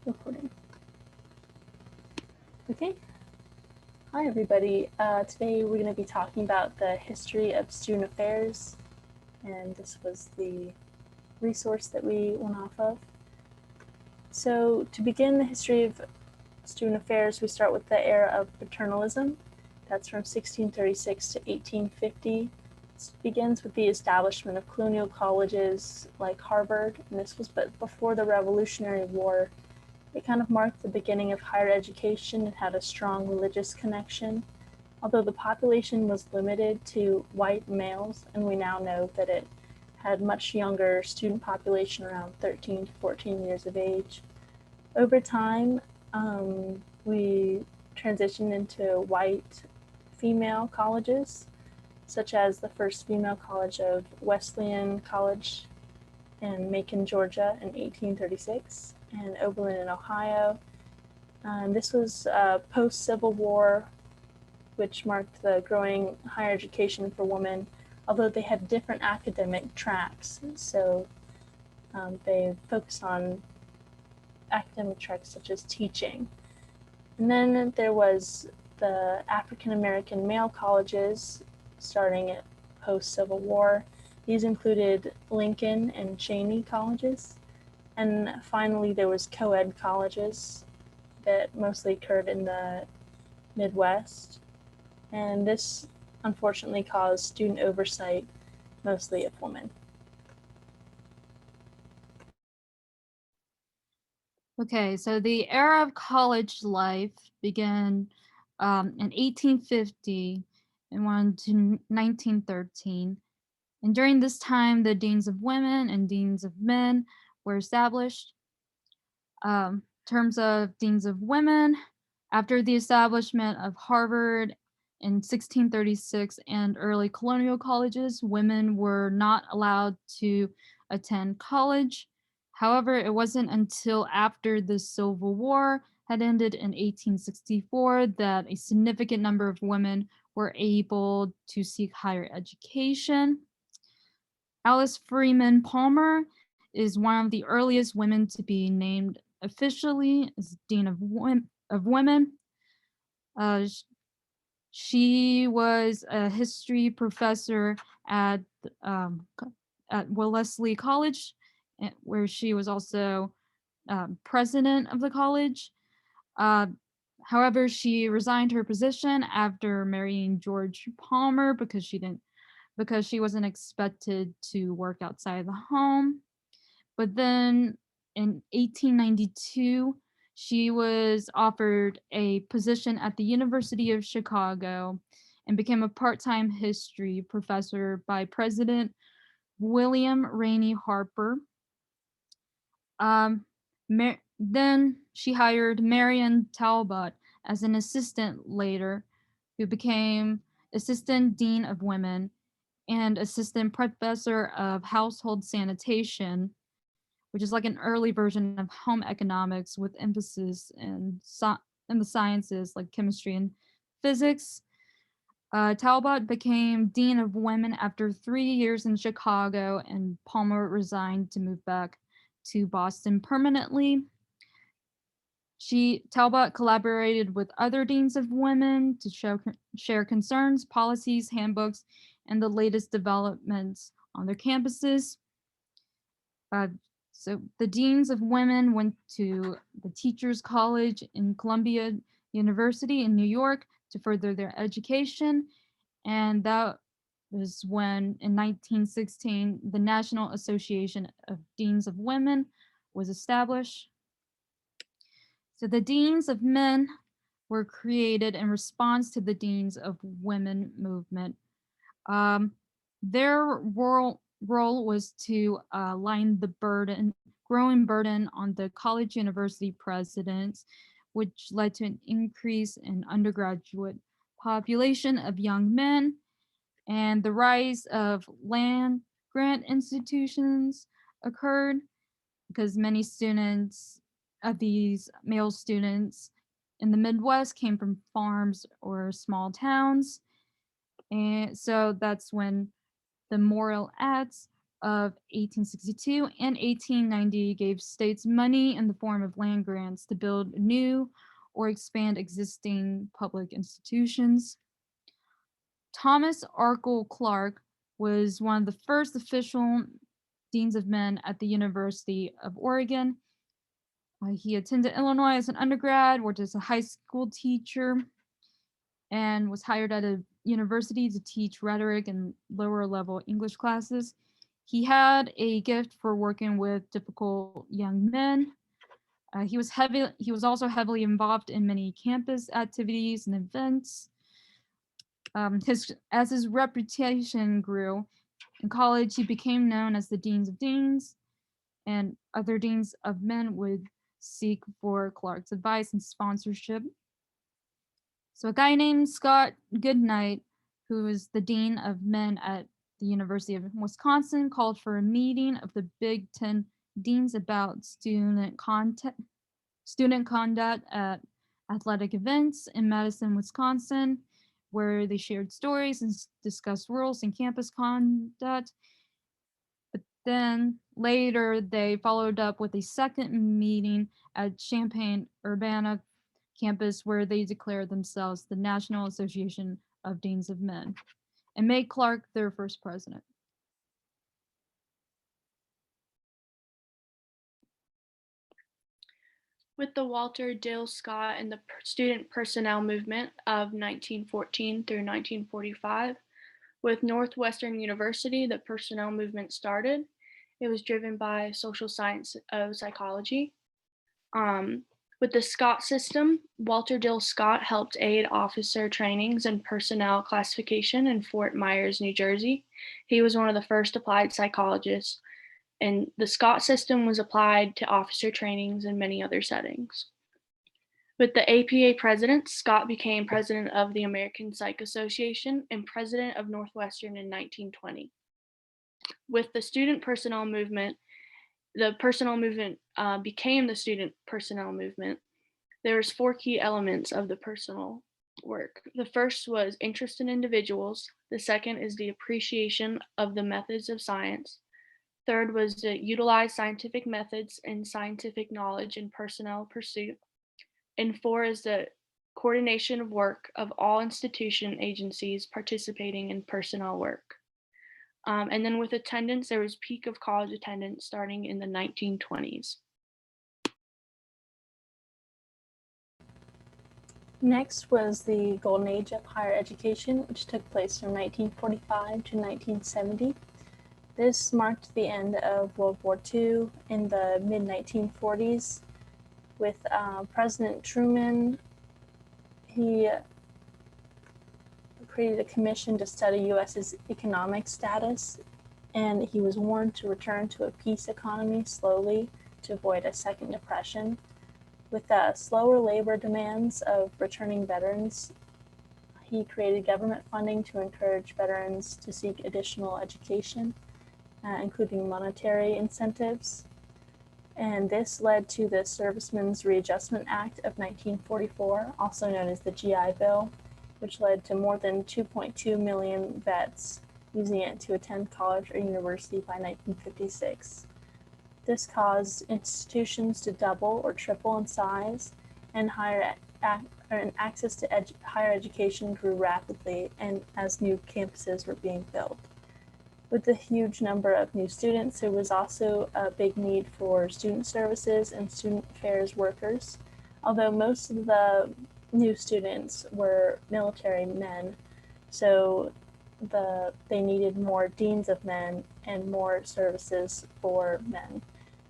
Recording. Okay. Hi, everybody. Today we're going to be talking about the history of student affairs, and this was the resource that we went off of. So, to begin the history of student affairs, we start with the era of paternalism. That's from 1636 to 1850. This begins with the establishment of colonial colleges like Harvard, and this was before the Revolutionary War. It kind of marked the beginning of higher education and had a strong religious connection, although the population was limited to white males, and we now know that it had much younger student population, around 13 to 14 years of age. Over time, we transitioned into white female colleges, such as the first female college of Wesleyan College in Macon, Georgia in 1836, and Oberlin in Ohio. This was post-Civil War, which marked the growing higher education for women, although they had different academic tracks. So they focused on academic tracks such as teaching. And then there was the African American male colleges starting at post-Civil War. These included Lincoln and Cheney colleges. And finally, there was co-ed colleges that mostly occurred in the Midwest. And this unfortunately caused student oversight, mostly of women. Okay, so the era of college life began in 1850 and went to 1913. And during this time, the deans of women and deans of men were established. Terms of deans of women, after the establishment of Harvard in 1636 and early colonial colleges, women were not allowed to attend college. However, it wasn't until after the Civil War had ended in 1864 that a significant number of women were able to seek higher education. Alice Freeman Palmer is one of the earliest women to be named officially as Dean of Women. Uh, she was a history professor at um, Wellesley College, where she was also president of the college. Uh, However, she resigned her position after marrying George Palmer because she wasn't expected to work outside the home. But then in 1892, she was offered a position at the University of Chicago and became a part-time history professor by President William Rainey Harper. Then she hired Marion Talbot as an assistant later, who became Assistant Dean of Women and Assistant Professor of Household Sanitation, which is like an early version of home economics with emphasis in the sciences like chemistry and physics. Talbot became Dean of Women after 3 years in Chicago, and Palmer resigned to move back to Boston permanently. Talbot collaborated with other deans of women to share concerns, policies, handbooks, and the latest developments on their campuses. So the deans of women went to the Teachers College in Columbia University in New York to further their education. And that was when, in 1916, the National Association of Deans of Women was established. So the Deans of Men were created in response to the Deans of Women movement. Their role was to line the growing burden on the college university presidents, which led to an increase in undergraduate population of young men and the rise of land grant institutions occurred because many students of these male students in the Midwest came from farms or small towns. And so that's when the Morrill Acts of 1862 and 1890 gave states money in the form of land grants to build new or expand existing public institutions. Thomas Arkell Clark was one of the first official deans of men at the University of Oregon. He attended Illinois as an undergrad, worked as a high school teacher, and was hired at a university to teach rhetoric and lower level English classes. He had a gift for working with difficult young men. He was also heavily involved in many campus activities and events. As his reputation grew in college, he became known as the Deans of Deans, and other deans of men would seek for Clark's advice and sponsorship. So a guy named Scott Goodnight, who was the dean of men at the University of Wisconsin, called for a meeting of the Big Ten deans about student conduct at athletic events in Madison, Wisconsin, where they shared stories and discussed rules and campus conduct. But then later they followed up with a second meeting at Champaign-Urbana campus where they declared themselves the National Association of Deans of Men and made Clark their first president. With the Walter Dill Scott and the student personnel movement of 1914 through 1945, with Northwestern University, the personnel movement started. It was driven by social science of psychology. With the Scott system, Walter Dill Scott helped aid officer trainings and personnel classification in Fort Myers, New Jersey. He was one of the first applied psychologists, and the Scott system was applied to officer trainings and many other settings. With the APA president, Scott became president of the American Psych Association and president of Northwestern in 1920. With the student personnel movement, the personnel movement became the student personnel movement. There was 4 key elements of the personnel work. The first was interest in individuals. The second is the appreciation of the methods of science. Third was to utilize scientific methods and scientific knowledge in personnel pursuit. And 4 is the coordination of work of all institution agencies participating in personnel work. And then with attendance, there was peak of college attendance starting in the 1920s. Next was the Golden Age of higher education, which took place from 1945 to 1970. This marked the end of World War II in the mid-1940s with President Truman. He created a commission to study U.S.'s economic status, and he was warned to return to a peace economy slowly to avoid a second depression. With slower labor demands of returning veterans, he created government funding to encourage veterans to seek additional education, including monetary incentives. And this led to the Servicemen's Readjustment Act of 1944, also known as the GI Bill, which led to more than 2.2 million vets using it to attend college or university by 1956. This caused institutions to double or triple in size, and access to higher education grew rapidly and as new campuses were being built. With the huge number of new students, there was also a big need for student services and student affairs workers. Although most of the new students were military men, so they needed more deans of men and more services for men.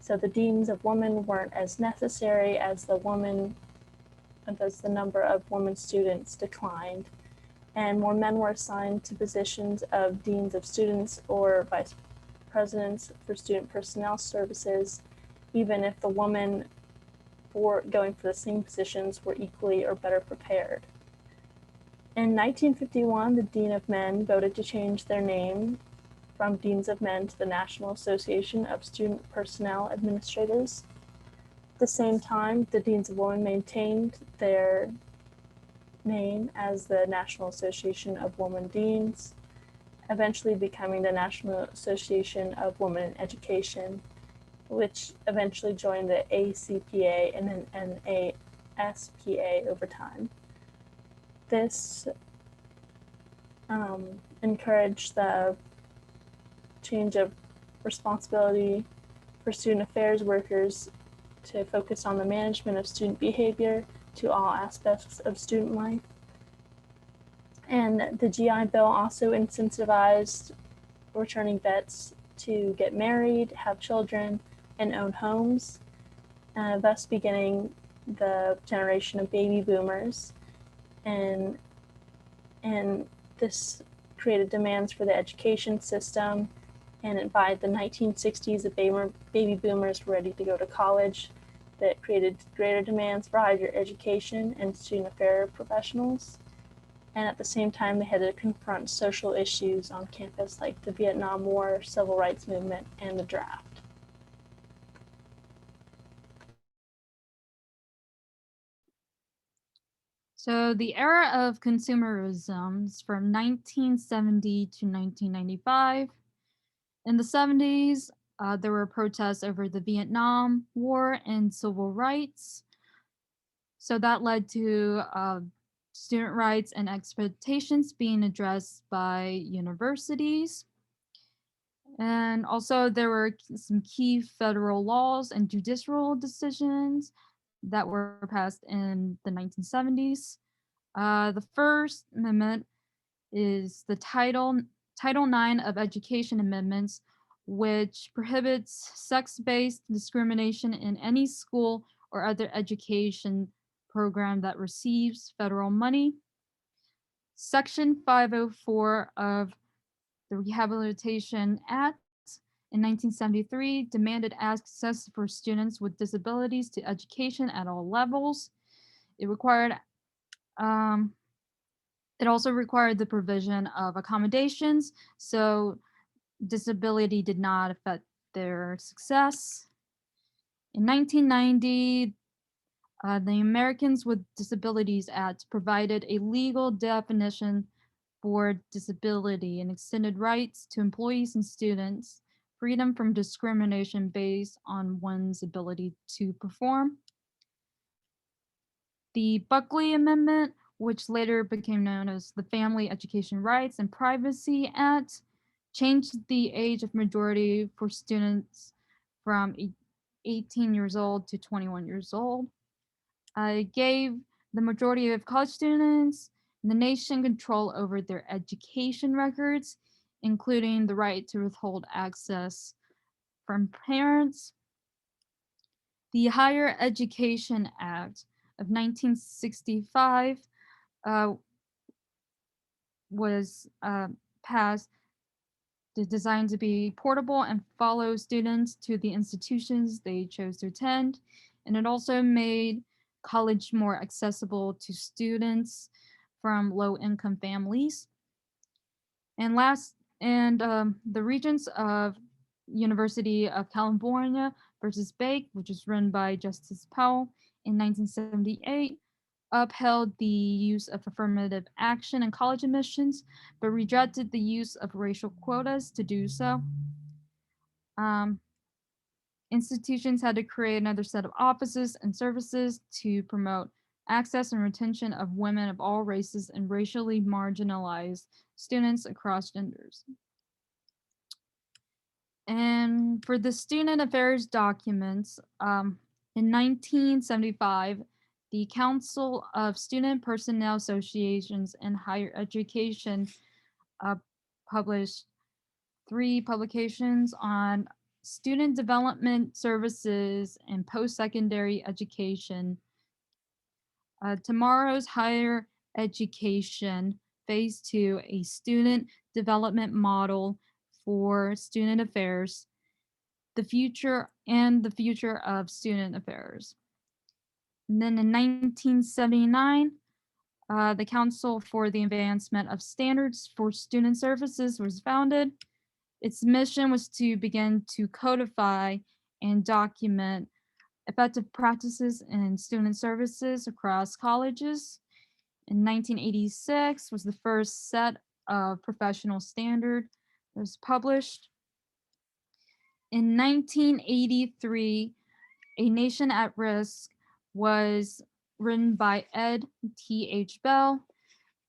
So the deans of women weren't as necessary as the number of women students declined, and more men were assigned to positions of deans of students or vice presidents for student personnel services, even if the women going for the same positions were equally or better prepared. In 1951, the Dean of Men voted to change their name from Deans of Men to the National Association of Student Personnel Administrators. At the same time, the Deans of Women maintained their name as the National Association of Women Deans, eventually becoming the National Association of Women in Education, which eventually joined the ACPA and then NASPA over time. This encouraged the change of responsibility for student affairs workers to focus on the management of student behavior to all aspects of student life. And the GI Bill also incentivized returning vets to get married, have children, and own homes, thus beginning the generation of baby boomers. And this created demands for the education system. And by the 1960s, the baby boomers were ready to go to college. That created greater demands for higher education and student affairs professionals. And at the same time, they had to confront social issues on campus like the Vietnam War, civil rights movement, and the draft. So the era of consumerism is from 1970 to 1995. In the 70s, there were protests over the Vietnam War and civil rights. So that led to student rights and expectations being addressed by universities. And also, there were some key federal laws and judicial decisions that were passed in the 1970s. The First Amendment is the Title IX of Education Amendments, which prohibits sex-based discrimination in any school or other education program that receives federal money. Section 504 of the Rehabilitation Act in 1973 demanded access for students with disabilities to education at all levels. It also required the provision of accommodations, so disability did not affect their success. In 1990, the Americans with Disabilities Act provided a legal definition for disability and extended rights to employees and students, freedom from discrimination based on one's ability to perform. The Buckley Amendment, which later became known as the Family Education Rights and Privacy Act, changed the age of majority for students from 18 years old to 21 years old. It gave the majority of college students in the nation control over their education records, including the right to withhold access from parents. The Higher Education Act of 1965 was passed, designed to be portable and follow students to the institutions they chose to attend. And it also made college more accessible to students from low-income families. And the Regents of University of California versus Bake, which was run by Justice Powell in 1978, upheld the use of affirmative action in college admissions, but rejected the use of racial quotas to do so. Institutions had to create another set of offices and services to promote access and retention of women of all races and racially marginalized students across genders. And for the student affairs documents, in 1975, the Council of Student Personnel Associations in Higher Education published 3 publications on student development services and post-secondary education. Tomorrow's Higher Education, Phase 2, a student development model for student affairs, the future of student affairs. And then in 1979, the Council for the Advancement of Standards for Student Services was founded. Its mission was to begin to codify and document effective practices in student services across colleges. In 1986 was the first set of Professional Standard. It was published in 1983. A Nation at Risk was written by Ed T.H. Bell,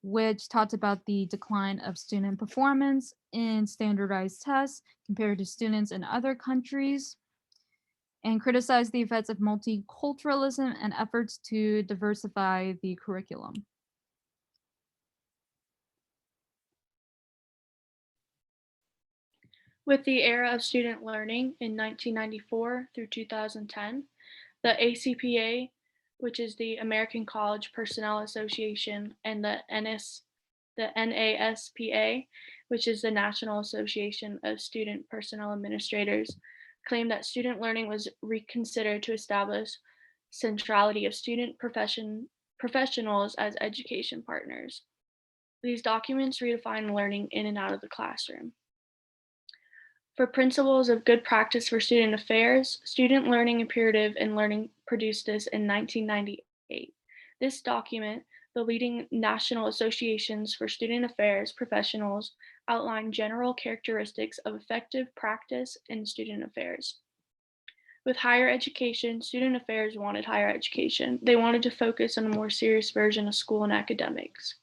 which talked about the decline of student performance in standardized tests compared to students in other countries, and criticized the effects of multiculturalism and efforts to diversify the curriculum. With the era of student learning in 1994 through 2010, the ACPA, which is the American College Personnel Association, and the NASPA, which is the National Association of Student Personnel Administrators, claimed that student learning was reconsidered to establish centrality of student professionals as education partners. These documents redefine learning in and out of the classroom. For Principles of Good Practice for Student Affairs, Student Learning Imperative and Learning produced this in 1998. This document, the leading national associations for student affairs professionals, outline general characteristics of effective practice in student affairs. With higher education, student affairs wanted higher education. They wanted to focus on a more serious version of school and academics.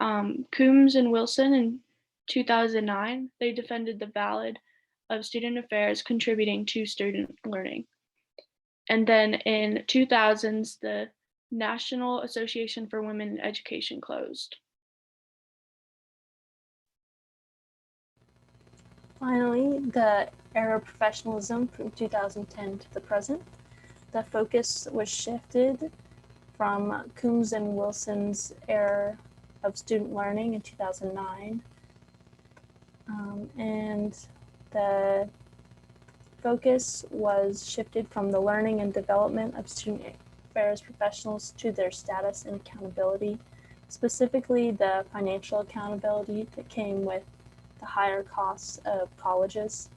Coombs and Wilson in 2009, they defended the valid of student affairs contributing to student learning. And then in 2000s, the National Association for Women in Education closed. Finally, the era of professionalism from 2010 to the present. The focus was shifted from Coombs and Wilson's era of student learning in 2009. And the focus was shifted from the learning and development of student affairs professionals to their status and accountability, specifically the financial accountability that came with the higher costs of colleges.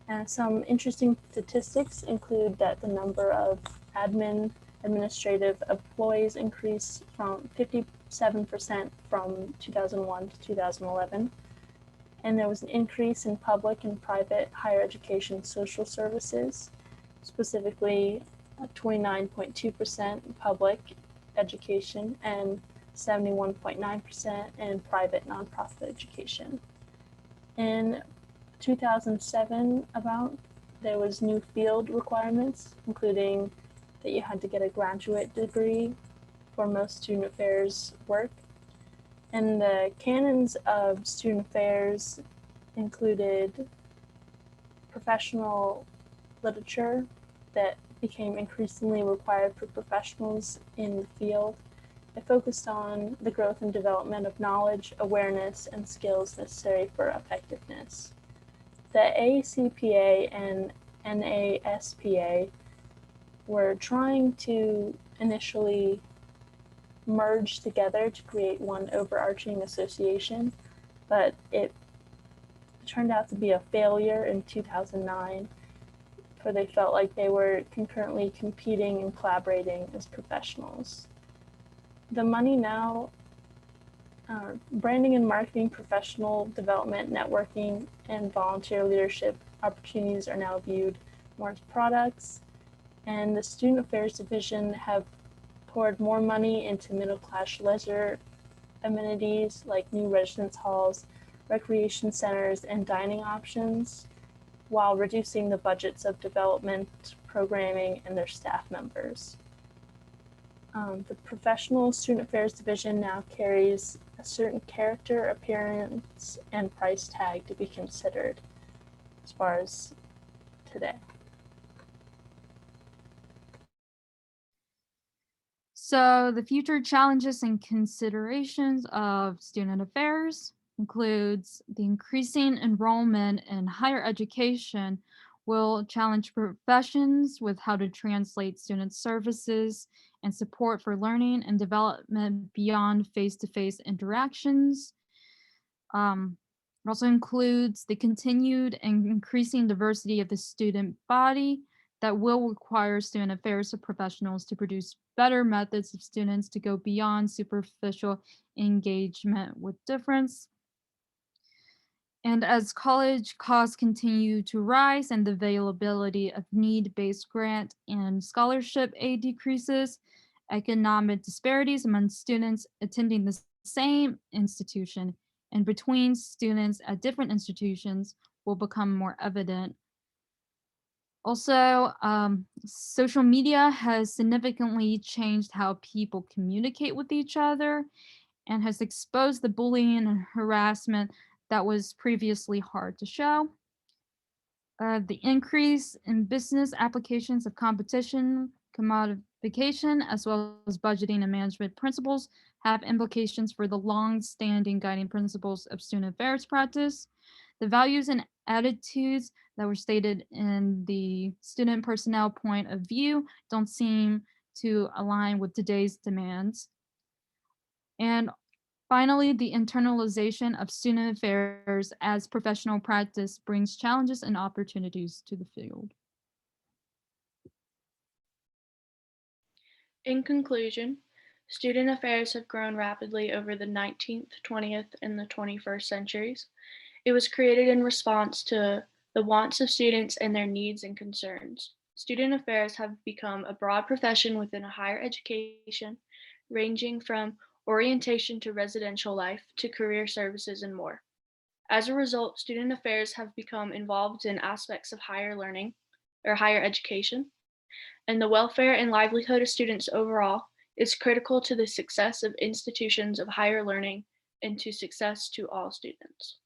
And some interesting statistics include that the number of administrative employees increased from 57% from 2001 to 2011. And there was an increase in public and private higher education social services, specifically 29.2% in public education and 71.9% in private nonprofit education. In 2007, there was new field requirements, including that you had to get a graduate degree for most student affairs work. And the canons of student affairs included professional literature that became increasingly required for professionals in the field. It focused on the growth and development of knowledge, awareness, and skills necessary for effectiveness. The ACPA and NASPA were trying to initially merge together to create one overarching association, but it turned out to be a failure in 2009, for they felt like they were concurrently competing and collaborating as professionals. The money now, branding and marketing, professional development, networking, and volunteer leadership opportunities are now viewed more as products, and the Student Affairs Division have poured more money into middle-class leisure amenities like new residence halls, recreation centers, and dining options, while reducing the budgets of development, programming, and their staff members. The Professional Student Affairs Division now carries a certain character, appearance, and price tag to be considered as far as today. So the future challenges and considerations of student affairs includes the increasing enrollment in higher education will challenge professions with how to translate student services and support for learning and development beyond face-to-face interactions. It also includes the continued and increasing diversity of the student body, that will require student affairs professionals to produce better methods of students to go beyond superficial engagement with difference. And as college costs continue to rise and the availability of need-based grant and scholarship aid decreases, economic disparities among students attending the same institution and between students at different institutions will become more evident. Also, social media has significantly changed how people communicate with each other and has exposed the bullying and harassment that was previously hard to show. The increase in business applications of competition, commodification, as well as budgeting and management principles have implications for the long-standing guiding principles of student affairs practice. The values and attitudes that were stated in the student personnel point of view don't seem to align with today's demands. And finally, the internalization of student affairs as professional practice brings challenges and opportunities to the field. In conclusion, student affairs have grown rapidly over the 19th, 20th, and the 21st centuries. It was created in response to the wants of students and their needs and concerns. Student affairs have become a broad profession within a higher education, ranging from orientation to residential life to career services and more. As a result, student affairs have become involved in aspects of higher learning or higher education, and the welfare and livelihood of students overall is critical to the success of institutions of higher learning and to success to all students.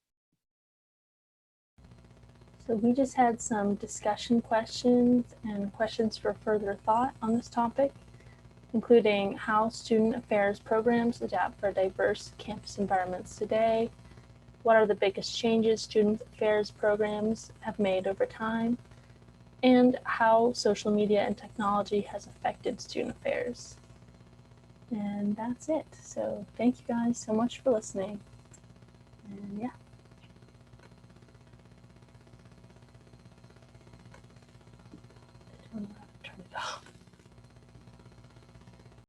So we just had some discussion questions and questions for further thought on this topic, including how student affairs programs adapt for diverse campus environments today, what are the biggest changes student affairs programs have made over time, and how social media and technology has affected student affairs. And that's it. So thank you guys so much for listening. And yeah. I don't know how to turn it off.